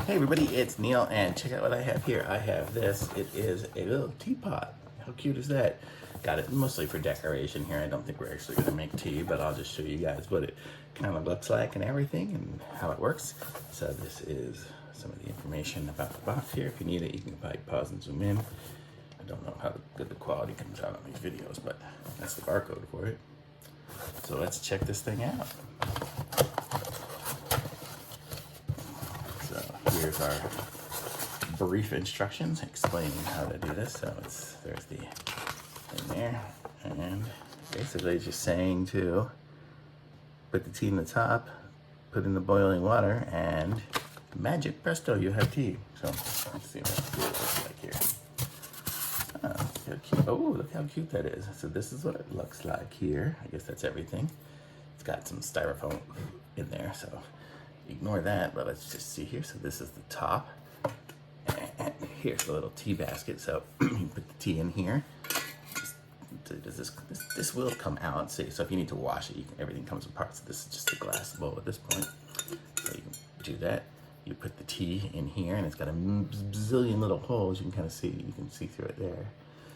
Hey everybody, it's Neil, and check out what I have here. I have this. It is a little teapot. How cute is that? Got it mostly for decoration here. I don't think we're actually going to make tea, but I'll just show you guys what it kind of looks like and everything and how it works. So this is some of the information about the box here. If you need it, you can probably pause and zoom in. I don't know how good the quality comes out on these videos, but that's the barcode for it. So let's check this thing out. Here's our brief instructions explaining how to do this. So there's the thing there, and basically it's just saying to put the tea in the top, put in the boiling water, and magic presto, you have tea. So let's see what it looks like here. Look how cute that is. So this is what it looks like here. I guess that's everything. It's got some styrofoam in there, so ignore that, but let's just see here. So this is the top, and here's the little tea basket. So you put the tea in here. This will come out. See, so if you need to wash it, everything comes apart. So this is just a glass bowl at this point. So you can do that. You put the tea in here, and it's got a zillion little holes. You can kind of see. You can see through it there.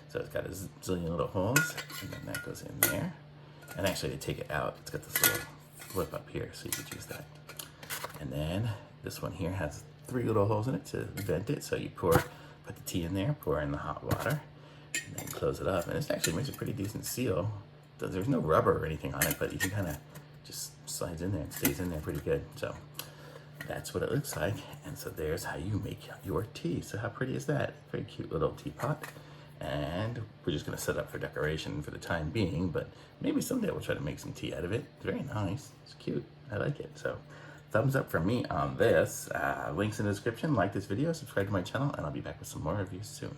So it's got a zillion little holes, and then that goes in there. And actually, to take it out, it's got this little flip up here, so you could use that. And then this one here has 3 little holes in it to vent it. So you put the tea in there, pour in the hot water, and then close it up. And this actually makes a pretty decent seal. There's no rubber or anything on it, but you can kind of just slides in there and stays in there pretty good. So that's what it looks like. And so there's how you make your tea. So how pretty is that? Very cute little teapot. And we're just gonna set up for decoration for the time being, but maybe someday we'll try to make some tea out of it. It's very nice, it's cute, I like it. So thumbs up for me on this. Links in the description. Like this video, subscribe to my channel, and I'll be back with some more reviews soon.